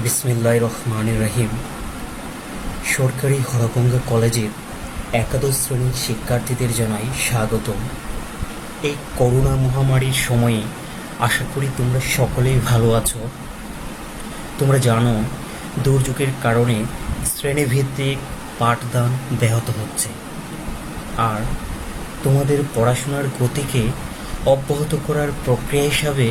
বিসমিল্লাহির রহমানির রহিম। সরকারি হরগঙ্গা কলেজের একাদশ শ্রেণীর শিক্ষার্থীদের জানাই স্বাগতম। এই করোনা মহামারীর সময়ে আশা করি তোমরা সকলেই ভালো আছো। তোমরা জানো, দুর্যোগের কারণে শ্রেণীভিত্তিক পাঠদান ব্যাহত হচ্ছে, আর তোমাদের পড়াশোনার গতিকে অব্যাহত করার প্রক্রিয়া হিসাবে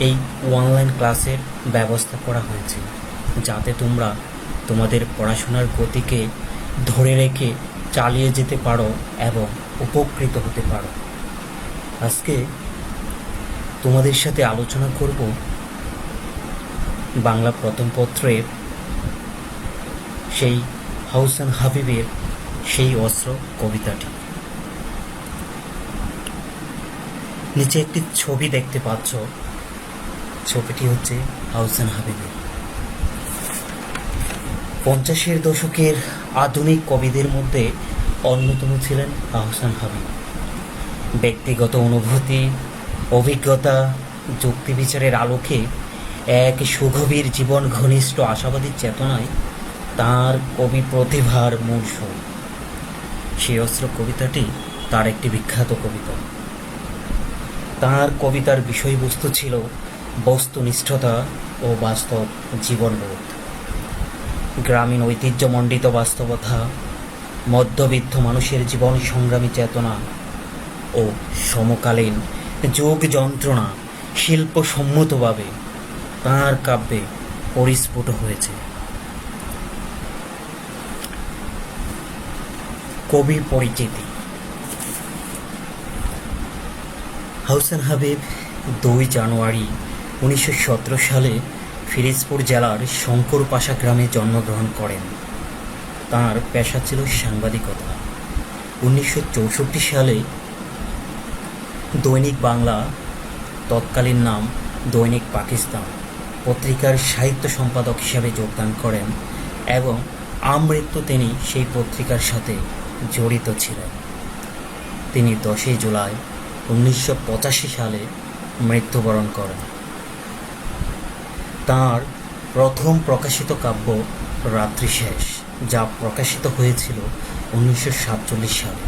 এই অনলাইন ক্লাসের ব্যবস্থা করা হয়েছে, যাতে তোমরা তোমাদের পড়াশোনার গতিকে ধরে রেখে চালিয়ে যেতে পারো এবং উপকৃত হতে পারো। আজকে তোমাদের সাথে আলোচনা করব বাংলা প্রথম পত্রের সেই হাউসান হাবিবের সেই অস্ত্র কবিতাটি। নিচে একটি ছবি দেখতে পাচ্ছ, ছবিটি হচ্ছে হাউসান হাবিবের। 50-এর দশকের আধুনিক কবিদের মধ্যে অন্যতম ছিলেন আহসান হাবিব। ব্যক্তিগত অনুভূতি, অভিজ্ঞতা, যুক্তি বিচারের আলোকে এক সুগভীর জীবন ঘনিষ্ঠ আশাবাদী চেতনায় তার কবি প্রতিভার মূল স্বরূপ। সেই অস্ত্র কবিতাটি তার একটি বিখ্যাত কবিতা। তার কবিতার বিষয়বস্তু ছিল বস্তুনিষ্ঠতা ও বাস্তব জীবনবোধ, গ্রামীণ ঐতিহ্যমণ্ডিত বাস্তবতা, মধ্যবিত্ত মানুষের জীবন সংগ্রামী চেতনা ও সমকালীন যোগ যন্ত্রণা শিল্পসম্মতভাবে তাঁর কাব্যে পরিস্ফুট হয়েছে। কবি পরিচিতি। হাউসান হাবিব 2 জানুয়ারি 1917 সালে ফিরোজপুর জেলার শঙ্করপাশা গ্রামে জন্মগ্রহণ করেন। তাঁর পেশা ছিল সাংবাদিকতা। 1964 সালে দৈনিক বাংলা, তৎকালীন নাম দৈনিক পাকিস্তান, পত্রিকার সাহিত্য সম্পাদক হিসাবে যোগদান করেন এবং আমৃত্যু তিনি সেই পত্রিকার সাথে জড়িত ছিলেন। তিনি 10 জুলাই 1985 সালে মৃত্যুবরণ করেন। তাঁর প্রথম প্রকাশিত কাব্য রাত্রি শেষ, যা প্রকাশিত হয়েছিল 1947 সালে।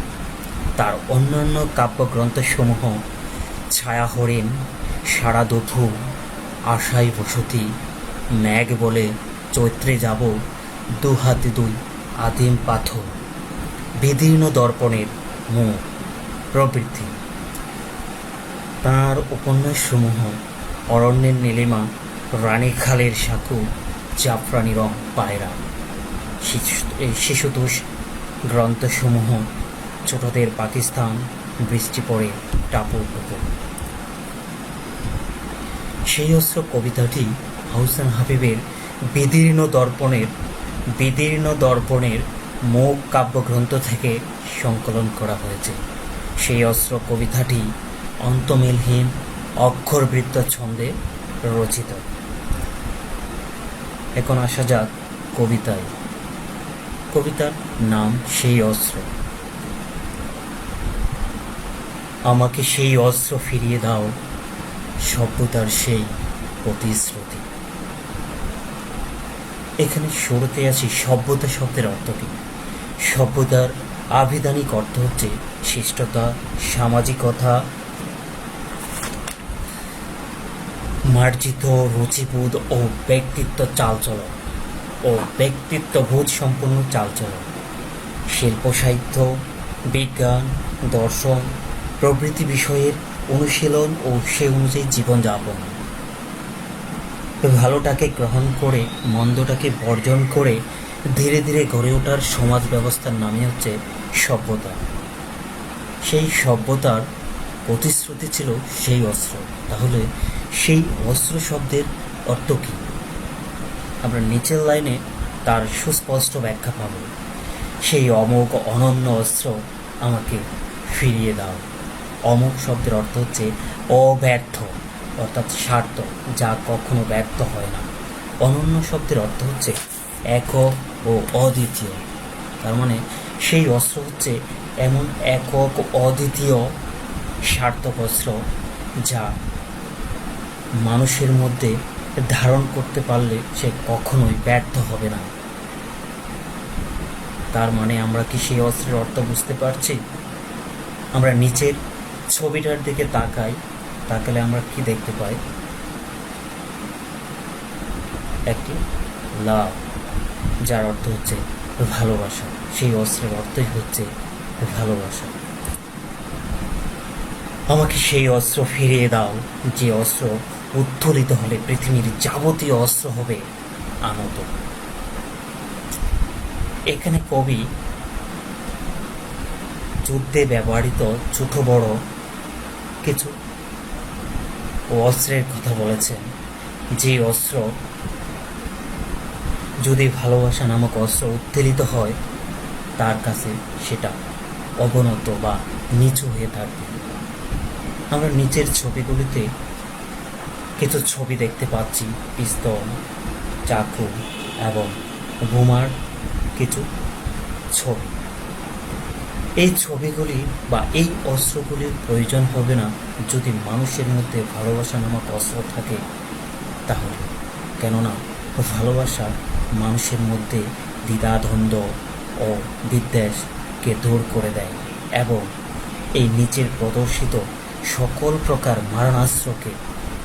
তার অন্যান্য কাব্যগ্রন্থসমূহ ছায়া হরিণ, সারা দুপুর, আশায় বসতি, মেঘ বলে, চৈত্রে যাব, দুহাতে দুই, আদিম পাথর, বিদীর্ণ দর্পণের মুখ প্রভৃতি। তাঁর উপন্যাসসমূহ অরণ্যের নীলিমা, রানীখালের সাঁকু, জাফরানি রং পায়রা। শিশুতোষ গ্রন্থসমূহ ছোটদের পাকিস্তান, বৃষ্টি পড়ে টাপুর পুকুর। সেই অস্ত্র কবিতাটি হাউসান হাবিবের বিদীর্ণ দর্পণের মুখ কাব্যগ্রন্থ থেকে সংকলন করা হয়েছে। সেই অস্ত্র কবিতাটি অন্তমিলহীন অক্ষরবৃত্ত ছন্দে রচিত। এখন আসা যাক কবিতায়। কবিতার নাম সেই অস্ত্র। আমাকে সেই অস্ত্র ফিরিয়ে দাও, সভ্যতার সেই প্রতিশ্রুতি। এখানে শুরুতে আছি সভ্যতা শব্দের অর্থ কী। সভ্যতার আভিধানিক অর্থ হচ্ছে শিষ্টতা, সামাজিকতা, মার্জিত রুচিবোধ ও ব্যক্তিত্ববোধ সম্পন্ন চালচলন। শিল্প, সাহিত্য, বিজ্ঞান, দর্শন প্রভৃতি বিষয়ের অনুশীলন ও সে অনুযায়ী জীবনযাপন। ভালোটাকে গ্রহণ করে মন্দটাকে বর্জন করে ধীরে ধীরে গড়ে ওঠার সমাজ ব্যবস্থার নামই হচ্ছে সভ্যতা। সেই সভ্যতার প্রতিশ্রুতি ছিল সেই অস্ত্র। তাহলে সেই অস্ত্র শব্দের অর্থ কী? আমরা নিচের লাইনে তার সুস্পষ্ট ব্যাখ্যা পাব। সেই অমোঘ অনন্য অস্ত্র আমাকে ফিরিয়ে দাও। অমোঘ শব্দের অর্থ হচ্ছে অব্যর্থ, অর্থাৎ স্বার্থ, যা কখনো ব্যর্থ হয় না। অনন্য শব্দের অর্থ হচ্ছে একক ও অদ্বিতীয়। তার মানে সেই অস্ত্র হচ্ছে এমন একক অদ্বিতীয় সার্থক অস্ত্র, যা মানুষের মধ্যে ধারণ করতে পারলে সে কখনোই ব্যর্থ হবে না। তার মানে আমরা কি সেই অস্ত্রের অর্থ বুঝতে পারছি? আমরা নিচের ছবিটার দিকে তাকালে আমরা কি দেখতে পাই? একটি লাভ, যার অর্থ হচ্ছে ভালোবাসা। সেই অস্ত্রের অর্থই হচ্ছে ভালোবাসা। আমাকে সেই অস্ত্র ফিরিয়ে দাও, যে অস্ত্র উত্তোলিত হলে পৃথিবীর যাবতীয় অস্ত্র হবে আনত। এখানে কবি যুদ্ধে ব্যবহৃত ছোট বড় কিছু অস্ত্রের কথা বলেছেন, যে অস্ত্র যদি ভালোবাসা নামক অস্ত্র উত্তোলিত হয়, তার কাছে সেটা অবনত বা নিচু হয়ে থাকবে। আমরা নিচের ছবিগুলিতে কিছু ছবি দেখতে পাচ্ছি, পিস্তল, চাকু এবং বোমার কিছু ছবি। এই ছবিগুলি বা এই অস্ত্রগুলির প্রয়োজন হবে না যদি মানুষের মধ্যে ভালোবাসা নামক অস্ত্র থাকে তাহলে। কেননা ভালোবাসা মানুষের মধ্যে দ্বিধাদ্বন্দ্ব ও বিদ্বেষকে দূর করে দেয় এবং এই নিচের প্রদর্শিত সকল প্রকার মারণাস্ত্রকে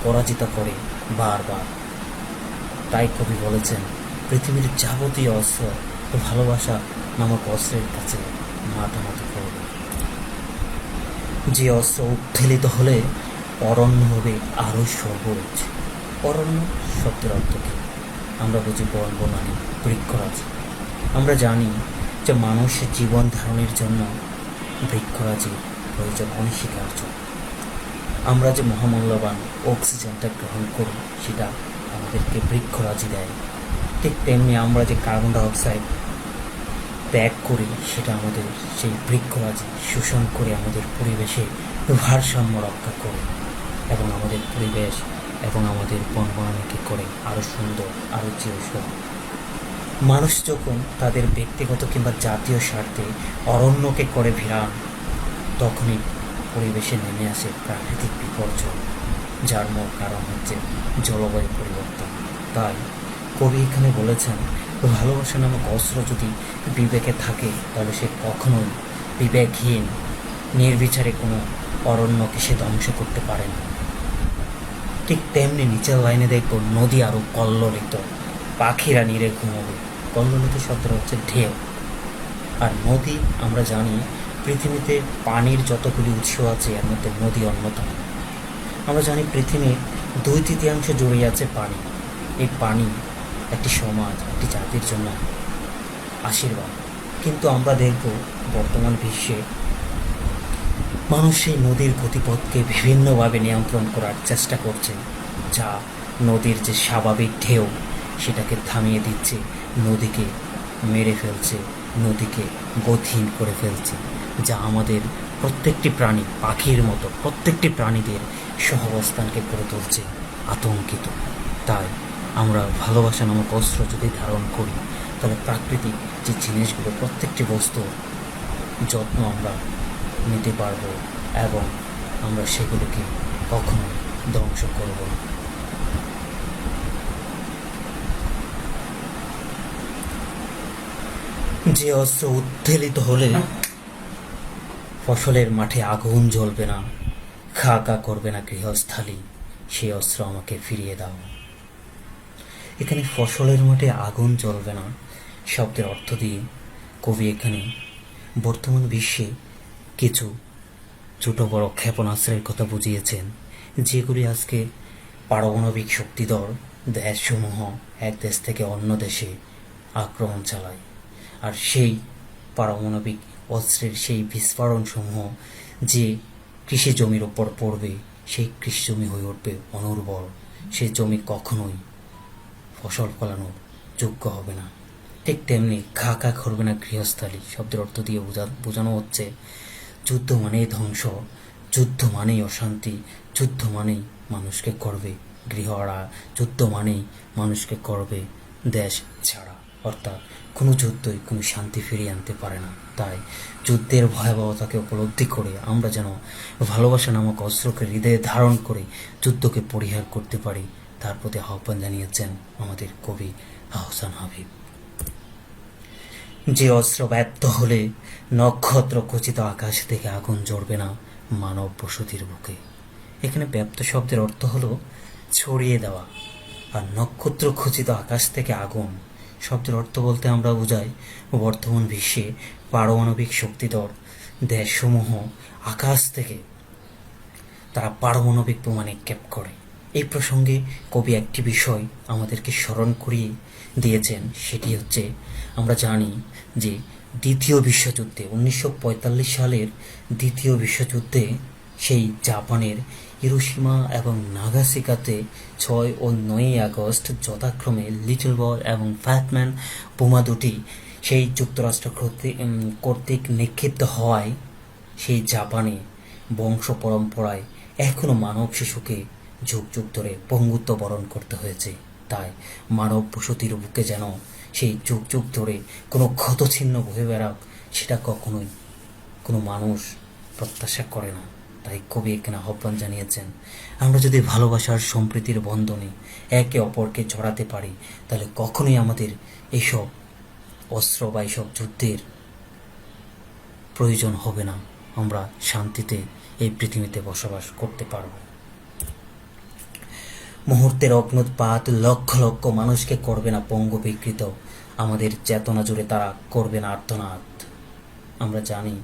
পরাজিত করে বারবার। তাই কবি বলেছেন, পৃথিবীর যাবতীয় অস্ত্র ভালোবাসা নামক অস্ত্রের কাছে মাথা নত করবে। যে অস্ত্র উত্থিত হলে অরণ্য হবে আরো সবুজ। অরণ্য শব্দের অর্থ কি? আমরা বুঝি বন বনানী, বৃক্ষরাজ। আমরা জানি যে মানুষের জীবন ধারণের জন্য বৃক্ষরাজির প্রয়োজন অনস্বীকার্য। আমরা যে মহামূল্যবান অক্সিজেনটা গ্রহণ করি সেটা আমাদেরকে বৃক্ষরাজি দেয়। ঠিক তেমনি আমরা যে কার্বন ডাইঅক্সাইড ত্যাগ করি সেটা আমাদের সেই বৃক্ষরাজি শোষণ করে আমাদের পরিবেশে ভারসাম্য রক্ষা করে এবং আমাদের পরিবেশ এবং আমাদের বনবনানীকে করে আরও সুন্দর, আরও চিরসবুজ। মানুষ যখন তাদের ব্যক্তিগত কিংবা জাতীয় স্বার্থে অরণ্যকে করে ভিড়ান, তখনই পরিবেশে নেমে আসে প্রাকৃতিক বিপর্যয়, যার মূল কারণ হচ্ছে জলবায়ু পরিবর্তন। তাই কবি এখানে বলেছেন, ভালোবাসা নামক অস্ত্র যদি বিবেকে থাকে তাহলে সে কখনোই বিবেকহীন নির্বিচারে কোনো অরণ্যকে সে ধ্বংস করতে পারে না। ঠিক তেমনি নিচের লাইনে দেখব, নদী আরও কল্লোলিত, পাখিরা নীরে ঘুমোবে। কল্লোলিত শব্দটা হচ্ছে ঢেউ। আর নদী আমরা জানি পৃথিবীতে পানির যতগুলি উৎস আছে এর মধ্যে নদী অন্যতম। আমরা জানি পৃথিবীর 2/3 জড়িয়ে আছে পানি। এই পানি একটি সমাজ, একটি জাতির জন্য আশীর্বাদ। কিন্তু আমরা দেখব বর্তমান বিশ্বে মানুষ সেই নদীর গতিপথকে বিভিন্নভাবে নিয়ন্ত্রণ করার চেষ্টা করছে, যা নদীর যে স্বাভাবিক ঢেউ সেটাকে থামিয়ে দিচ্ছে, নদীকে মেরে ফেলছে, নদীকে গতিহীন করে ফেলছে, যা আমাদের প্রত্যেকটি প্রাণী, পাখির মতো প্রত্যেকটি প্রাণীদের সহাবস্থানকে করে তুলছে আতঙ্কিত। তাই আমরা ভালোবাসা নামক অস্ত্র যদি ধারণ করি তাহলে প্রাকৃতিক যে জিনিসগুলো, প্রত্যেকটি বস্তুর যত্ন আমরা নিতে পারবো এবং আমরা সেগুলোকে কখনো ধ্বংস করব না। যে অস্ত্র উত্তেলিত হলে ফসলের মাঠে আগুন জ্বলবে না, খা খা করবে না গৃহস্থালী, সেই অস্ত্র আমাকে ফিরিয়ে দাও। এখানে ফসলের মাঠে আগুন জ্বলবে না শব্দের অর্থ দিয়ে কবি এখানে বর্তমান বিশ্বে কিছু ছোট বড় ক্ষেপণাস্ত্রের কথা বুঝিয়েছেন, যেগুলি আজকে পারমাণবিক শক্তিধর দেশসমূহ এক দেশ থেকে অন্য দেশে আক্রমণ চালায়। আর সেই পারমাণবিক অস্ত্রের সেই বিস্ফোরণসমূহ যে কৃষি জমির ওপর পড়বে, সেই কৃষি জমি হয়ে উঠবে অনুর্বর। সেই জমি কখনোই ফসল ফলানোর যোগ্য হবে না। ঠিক তেমনি খা খা করবে না গৃহস্থালী শব্দের অর্থ দিয়ে বোঝানো হচ্ছে, যুদ্ধ মানেই ধ্বংস, যুদ্ধ মানেই অশান্তি, যুদ্ধ মানেই মানুষকে করবে গৃহহারা, যুদ্ধ মানেই মানুষকে করবে দেশ ছাড়া। অর্থাৎ কোনো যুদ্ধই কোনো শান্তি ফিরিয়ে আনতে পারে না। তাই যুদ্ধের ভয়াবহতাকে উপলব্ধি করে আমরা যেন ভালোবাসা নামক অস্ত্রকে হৃদয়ে ধারণ করে যুদ্ধকে পরিহার করতে পারি, তার প্রতি আহ্বান জানিয়েছেন আমাদের কবি আহসান হাবীব। যে অস্ত্র ব্যর্থ হলে নক্ষত্র খচিত আকাশ থেকে আগুন জ্বলবে না মানব বসতির বুকে। এখানে ব্যর্থ শব্দের অর্থ হলো ছড়িয়ে দেওয়া, আর নক্ষত্র খচিত আকাশ থেকে আগুন শব্দের অর্থ বলতে আমরা বোঝাই বর্তমান বিশ্বে পারমাণবিক শক্তিধর দেশসমূহ আকাশ থেকে তারা পারমাণবিক বোমা নিক্ষেপ করে। এই প্রসঙ্গে কবি একটি বিষয় আমাদেরকে স্মরণ করিয়ে দিয়েছেন, সেটি হচ্ছে আমরা জানি যে দ্বিতীয় বিশ্বযুদ্ধে 1945 সালের দ্বিতীয় বিশ্বযুদ্ধে সেই জাপানের হিরোশিমা এবং নাগাসাকিতে 6 ও 9 আগস্ট যথাক্রমে লিটল বয় এবং ফ্যাটম্যান বোমা দুটি সেই যুক্তরাষ্ট্র কর্তৃক নিক্ষিপ্ত হওয়ায় সেই জাপানে বংশ পরম্পরায় এখনো মানব শিশুকে যুগ যুগ ধরে পঙ্গুত্ব বরণ করতে হয়েছে। তাই মানব বসতির বুকে যেন সেই যুগ যুগ ধরে কোনো ক্ষতচিহ্ন বয়ে বেড়াক, সেটা কখনোই কোনো মানুষ প্রত্যাশা করে না। তাই কবি এখানে আহ্বান জানিয়েছেন, আমরা যদি ভালোবাসার সম্প্রীতির বন্ধনে একে অপরকে জড়াতে পারি, তাহলে কখনোই আমাদের এইসব অস্ত্র বা এইসব যুদ্ধের প্রয়োজন হবে না। আমরা শান্তিতে এই পৃথিবীতে বসবাস করতে পারব। মুহূর্তের অগ্নুৎপাত লক্ষ লক্ষ মানুষকে করবে না পঙ্গু বিকৃত, আমাদের চেতনা জুড়ে তারা করবে না আর্তনাদ। আমরা জানি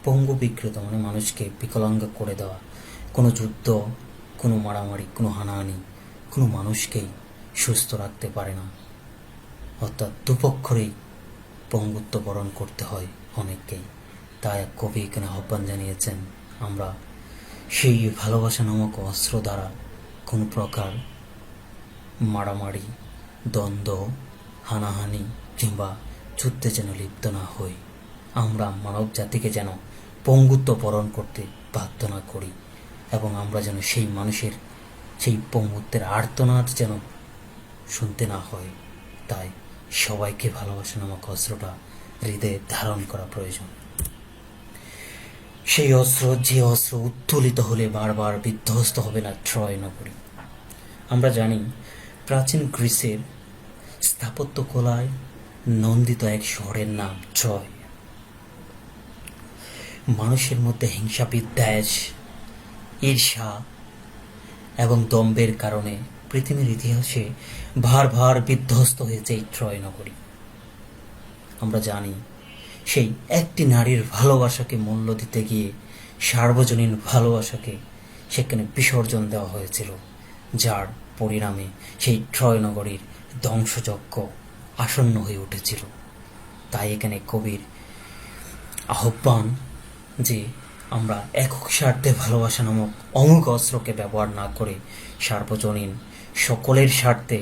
পঙ্গু বিকৃত মানে মানুষকে বিকলাঙ্গ করে দেওয়া। কোনো যুদ্ধ, কোনো মারামারি, কোনো হানাহানি কোনো মানুষকেই সুস্থ রাখতে পারে না, অর্থাৎ দুপক্ষরেই পঙ্গুত্ব বরণ করতে হয় অনেককেই। তাই কবি এখানে আহ্বান জানিয়েছেন, আমরা সেই ভালোবাসা নামক অস্ত্র দ্বারা কোনো প্রকার মারামারি, দ্বন্দ্ব, হানাহানি কিংবা যুদ্ধে যেন লিপ্ত না হই। আমরা মানব জাতিকে যেন পঙ্গুত্ব বরণ করতে বাধ্য না করি, এবং আমরা যেন সেই মানুষের সেই পঙ্গুত্বের আর্তনাদ যেন শুনতে না হয়। তাই সবাইকে ভালোবাসা নামক অস্ত্রটা হৃদয়ে ধারণ করা প্রয়োজন। সেই অস্ত্র, যে অস্ত্র উত্তোলিত হলে বারবার বিধ্বস্ত হবে না ট্রয় নগরী। আমরা জানি প্রাচীন গ্রিসের স্থাপত্যকলায় নন্দিত এক শহরের নাম ট্রয়। মানুষের মধ্যে হিংসা, বিদ্বেষ, ঈর্ষা এবং দম্ভের কারণে পৃথিবীর ইতিহাসে ভার বিধ্বস্ত হয়েছে এই ট্রয় নগরী। আমরা জানি সেই একটি নারীর ভালোবাসাকে মূল্য দিতে গিয়ে সার্বজনীন ভালোবাসাকে সেখানে বিসর্জন দেওয়া হয়েছিল, যার পরিণামে সেই ট্রয় নগরীর ধ্বংসযজ্ঞ আসন্ন হয়ে উঠেছিল। তাই এখানে কবির আহ্বান যে আমরা একক স্বার্থে ভালোবাসা নামক অমুক অস্ত্রকে ব্যবহার না করে সার্বজনীন সকলের স্বার্থে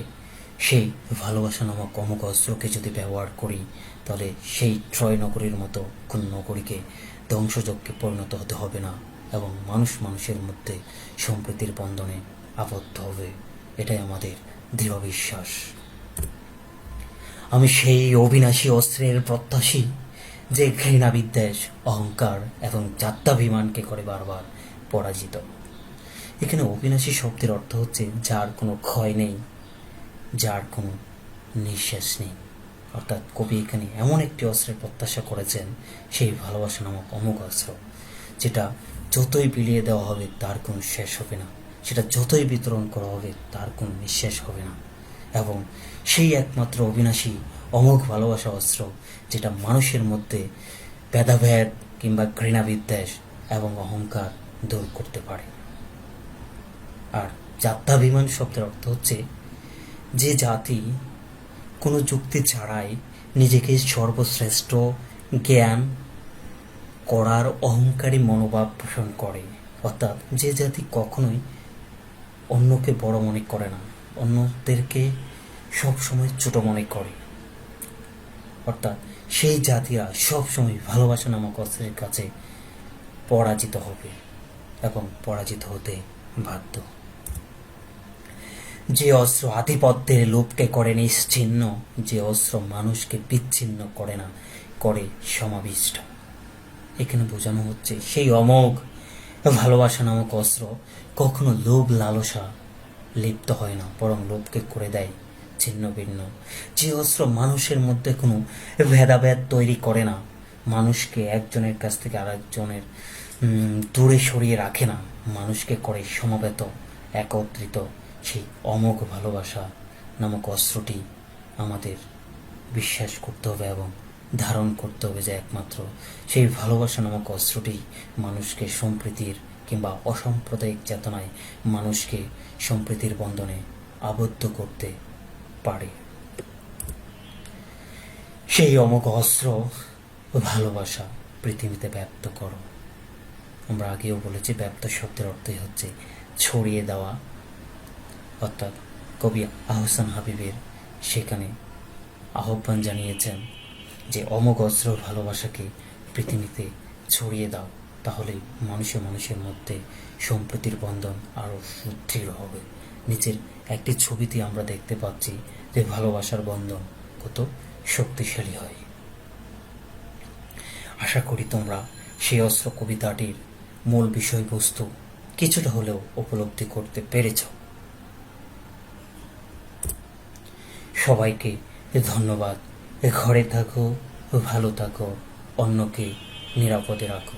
সেই ভালোবাসা নামক অমুক অস্ত্রকে যদি ব্যবহার করি, তাহলে সেই ট্রয় নগরীর মতো কোন নগরীকে ধ্বংসযজ্ঞে পরিণত হতে হবে না, এবং মানুষ মানুষের মধ্যে সম্প্রীতির বন্ধনে আবদ্ধ হবে। এটাই আমাদের দৃঢ় বিশ্বাস। আমি সেই অবিনাশী অস্ত্রের প্রত্যাশী যে ঘৃণা, বিদ্বেষ, অহংকার এবং জাত্যাভিমানকে করে বারবার পরাজিত। এখানে অবিনাশী শব্দের অর্থ হচ্ছে যার কোনো ক্ষয় নেই, যার কোনো নিঃশ্বাস নেই। অর্থাৎ কবি এখানে এমন একটি অস্ত্রের প্রত্যাশা করেছেন, সেই ভালোবাসা নামক অমুক অস্ত্র, যেটা যতই বিলিয়ে দেওয়া হবে তার কোনো শেষ হবে না, সেটা যতই বিতরণ করা হবে তার কোনো নিঃশেষ হবে না, এবং সেই একমাত্র অবিনাশী অমোঘ ভালোবাসা অস্ত্র যেটা মানুষের মধ্যে ভেদাভেদ কিংবা ঘৃণা, বিদ্বেষ এবং অহংকার দূর করতে পারে। আর জাত্যাভিমান শব্দের অর্থ হচ্ছে যে জাতি কোনো যুক্তি ছাড়াই নিজেকে সর্বশ্রেষ্ঠ জ্ঞান করার অহংকারী মনোভাব পোষণ করে। অর্থাৎ যে জাতি কখনোই অন্যকে বড় মনে করে না, অন্যদেরকে সবসময় ছোট মনে করে, অর্থাৎ সেই জাতিরা সবসময় ভালোবাসা নামক অস্ত্রের কাছে পরাজিত হবে এবং পরাজিত হতে বাধ্য। যে অস্ত্র আধিপত্যের লোভকে করে নিশ্চিহ্ন, যে অস্ত্র মানুষকে বিচ্ছিন্ন করে না, করে সমাবিষ্ট। এখানে বোঝানো হচ্ছে সেই অমোঘ ভালোবাসা নামক অস্ত্র কখনো লোভ, লালসা লিপ্ত হয় না, বরং লোভকে করে দেয় ছিন্ন ভিন্ন। যে অস্ত্র মানুষের মধ্যে কোনো ভেদাভেদ তৈরি করে না, মানুষকে একজনের কাছ থেকে আরেকজনের দূরে সরিয়ে রাখে না, মানুষকে করে সমবেত, একত্রিত, সেই অমোঘ ভালোবাসা নামক অস্ত্রটি আমাদের বিশ্বাস করতে হবে এবং ধারণ করতে হবে যে একমাত্র সেই ভালোবাসা নামক অস্ত্রটি মানুষকে সম্প্রীতির কিংবা অসাম্প্রদায়িক চেতনায় মানুষকে সম্প্রীতির বন্ধনে আবদ্ধ করতে পারে। সেই অমোঘ অস্ত্র ভালোবাসা পৃথিবীতে ব্যক্ত করো। আমরা আগেও বলেছি, ব্যক্ত শব্দের অর্থই হচ্ছে ছড়িয়ে দেওয়া, অর্থাৎ কবি আহসান হাবীবের সেখানে আহ্বান জানিয়েছেন যে অমোঘ অস্ত্র ভালোবাসাকে পৃথিবীতে ছড়িয়ে দাও, তাহলেই মানুষে মানুষের মধ্যে সম্প্রীতির বন্ধন আরও সুদৃঢ় হবে। নিচের একটি ছবিতে আমরা দেখতে পাচ্ছি যে ভালোবাসার বন্ধন কত শক্তিশালী হয়। আশা করি তোমরা সেই অস্ত্র কবিতাটির মূল বিষয়বস্তু কিছুটা হলেও উপলব্ধি করতে পেরেছ। সবাইকে ধন্যবাদ। ঘরে থাকো, ভালো থাকো, অন্যকে নিরাপদে রাখো।